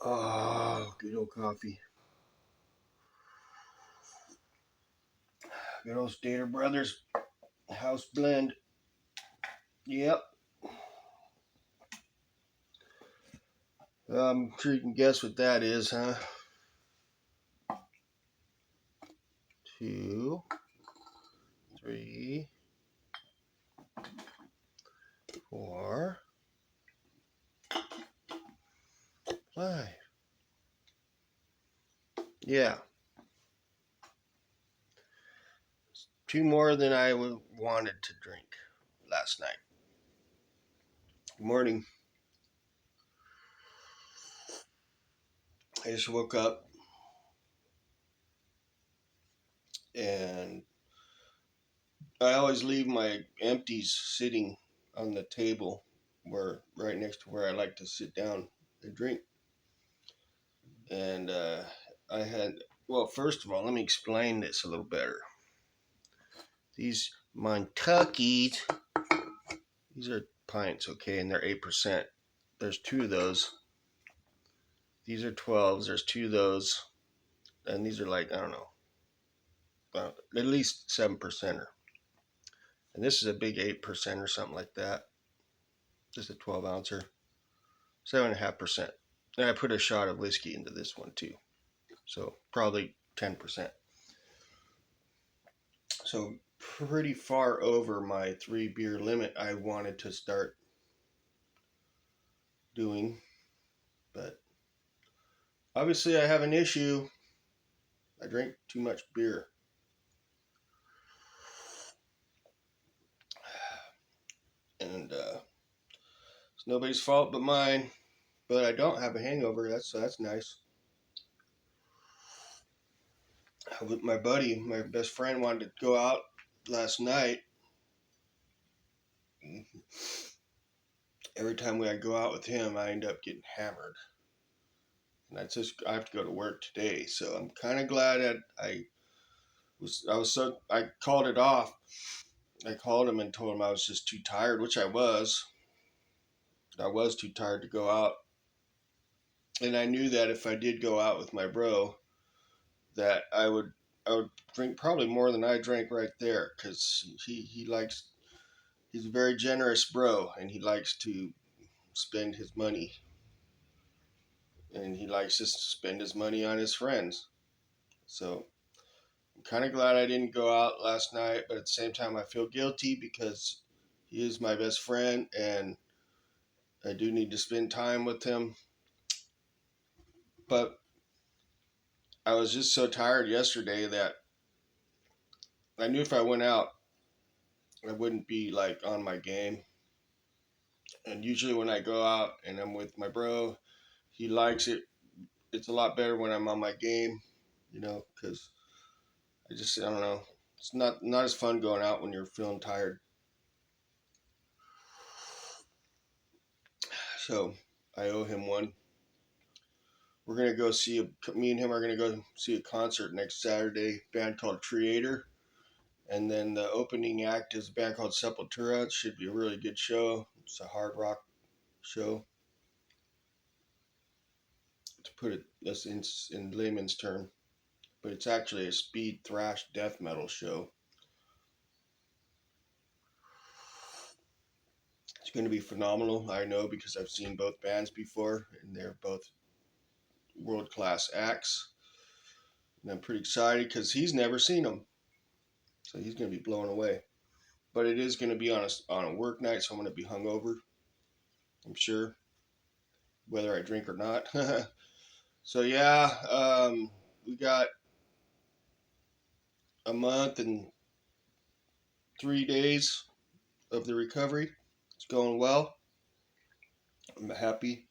Oh, good old coffee. Good old Stater Brothers House Blend. Yep. I'm sure you can guess what that is, huh? 2, 3, 4, 5. Yeah. 2 more than I wanted to drink last night. Good morning. I just woke up and I always leave my empties sitting on the table right next to where I like to sit down and drink. And I had, well, first of all, let me explain this a little better. These Montuckies, these are pints, okay, and they're 8%. There's 2 of those. These are 12s. There's 2 of those. And these are like, I don't know, at least 7%er. And this is a big 8% or something like that. This is a 12 ouncer, 7.5%. And I put a shot of whiskey into this one too. So probably 10%. So pretty far over my 3 beer limit I wanted to start doing. But obviously I have an issue. I drink too much beer. And it's nobody's fault but mine. But I don't have a hangover, so that's nice. My buddy, my best friend, wanted to go out last night. Every time I go out with him, I end up getting hammered. And I have to go to work today, so I'm kind of glad that I called it off. I called him and told him I was just too tired, which I was. I was too tired to go out. And I knew that if I did go out with my bro, that I would drink probably more than I drank right there, because he's a very generous bro, and he likes to spend his money, and he likes to spend his money on his friends. So I'm kind of glad I didn't go out last night, but at the same time I feel guilty because he is my best friend and I do need to spend time with him. But I was just so tired yesterday that I knew if I went out I wouldn't be like on my game. And usually when I go out and I'm with my bro, he likes it. It's a lot better when I'm on my game, because I don't know. It's not as fun going out when you're feeling tired. So I owe him one. We're gonna go me and him are gonna go see a concert next Saturday. A band called Creator, and then the opening act is a band called Sepultura. It should be a really good show. It's a hard rock show, to put it just in layman's term, but it's actually a speed thrash death metal show. It's going to be phenomenal. I know because I've seen both bands before, and they're both world class acts. And I'm pretty excited because he's never seen them, so he's going to be blown away. But it is going to be on a work night, so I'm going to be hungover, I'm sure, whether I drink or not. So yeah, we got a month and 3 days of the recovery. It's going well. I'm happy.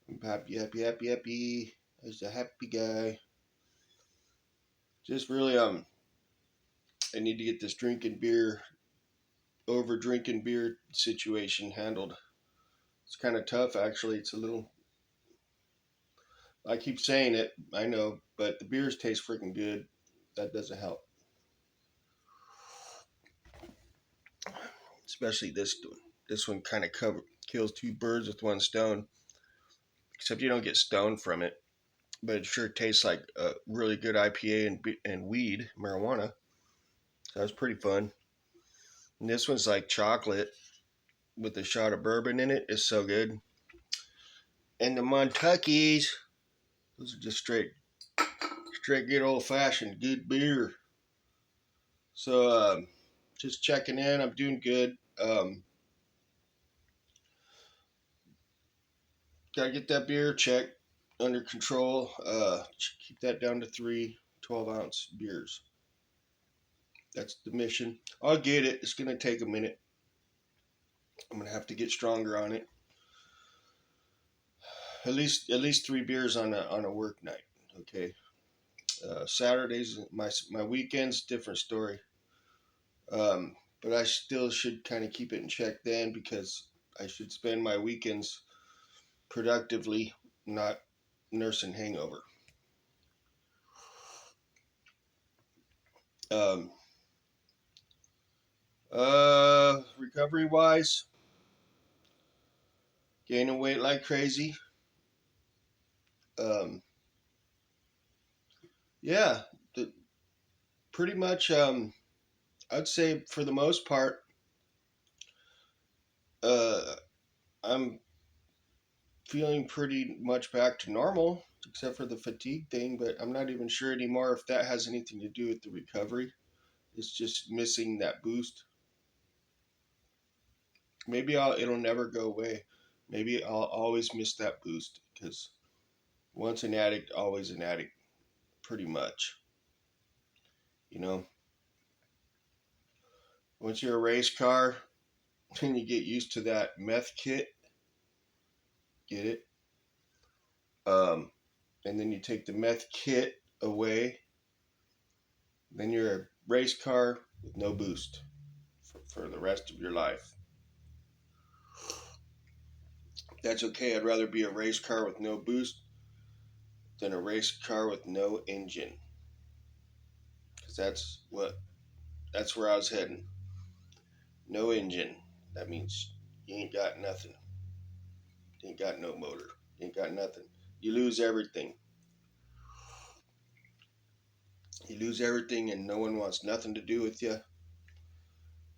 I'm happy, happy, happy, happy. As a happy guy. Just really, I need to get this over drinking beer situation handled. It's kind of tough, actually. It's a little, I keep saying it, I know, but the beers taste freaking good. That doesn't help. Especially this one. This one kind of kills 2 birds with 1 stone. except you don't get stoned from it. But it sure tastes like a really good IPA and weed, marijuana. So that was pretty fun. And this one's like chocolate with a shot of bourbon in it. It's so good. And the Montuckies, those are just straight good old fashioned good beer. So just checking in. I'm doing good. Gotta get that beer checked under control. Keep that down to 3 12-ounce beers. That's the mission. I'll get it. It's gonna take a minute. I'm gonna have to get stronger on it. At least 3 beers on a work night. Okay. Saturdays, my weekends, different story. But I still should kind of keep it in check then, because I should spend my weekends productively, not nursing hangover. Um, Recovery wise, gaining weight like crazy. Um, yeah, pretty much. I'd say for the most part, uh, I'm feeling pretty much back to normal, except for the fatigue thing. But I'm not even sure anymore if that has anything to do with the recovery. It's just missing that boost. Maybe it'll never go away. Maybe I'll always miss that boost, because once an addict, always an addict, pretty much. You know, once you're a race car and you get used to that meth kit, get it? And then you take the meth kit away, then you're a race car with no boost for the rest of your life. That's okay. I'd rather be a race car with no boost than a race car with no engine, because that's where I was heading. No engine. That means you ain't got nothing. You ain't got no motor. You ain't got nothing. You lose everything. You lose everything, and no one wants nothing to do with you.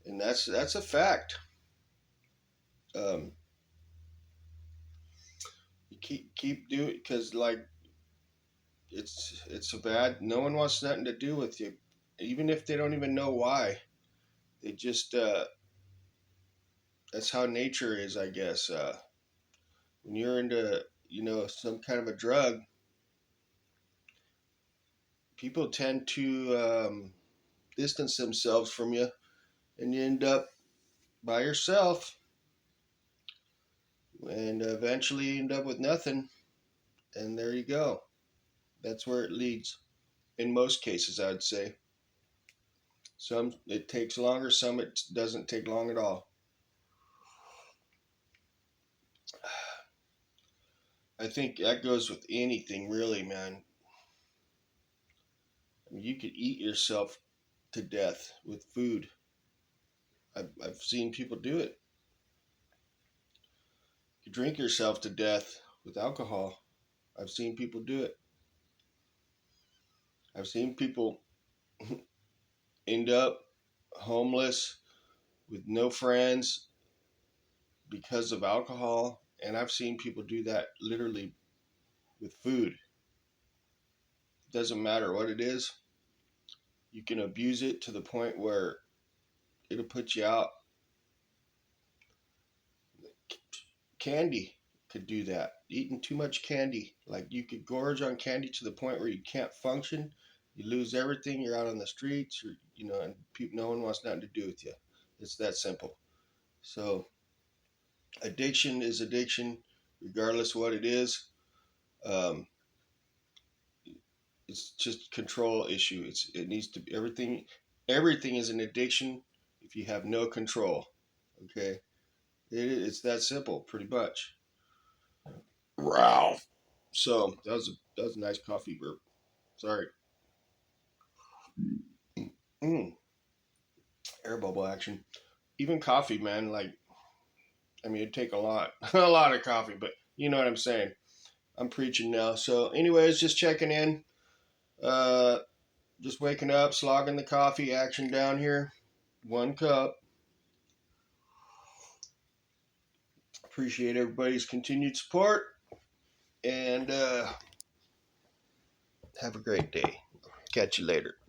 And that's a fact. Um, you keep doing, because like it's a bad. No one wants nothing to do with you, even if they don't even know why. They just that's how nature is, I guess. When you're into some kind of a drug, people tend to distance themselves from you, and you end up by yourself, and eventually you end up with nothing. And there you go. That's where it leads. In most cases, I'd say. Some it takes longer, some it doesn't take long at all. I think that goes with anything, really, man. I mean, you could eat yourself to death with food. I've seen people do it. You drink yourself to death with alcohol. I've seen people do it. I've seen people end up homeless with no friends because of alcohol. And I've seen people do that literally with food. It doesn't matter what it is. You can abuse it to the point where it'll put you out. Candy could do that. Eating too much candy. Like, you could gorge on candy to the point where you can't function. You lose everything. You're out on the streets. And no one wants nothing to do with you. It's that simple. So addiction is addiction, regardless of what it is. Um, it's just control issue. It needs to be everything. Everything is an addiction if you have no control. Okay, it's that simple, pretty much. Ralph. So that was a nice coffee burp. Sorry. Air bubble action. Even coffee, man. Like, I mean, it'd take a lot, a lot of coffee, but you know what I'm saying. I'm preaching now. So, anyways, just checking in. Just waking up, slogging the coffee action down here. 1 cup. Appreciate everybody's continued support. And have a great day. Catch you later.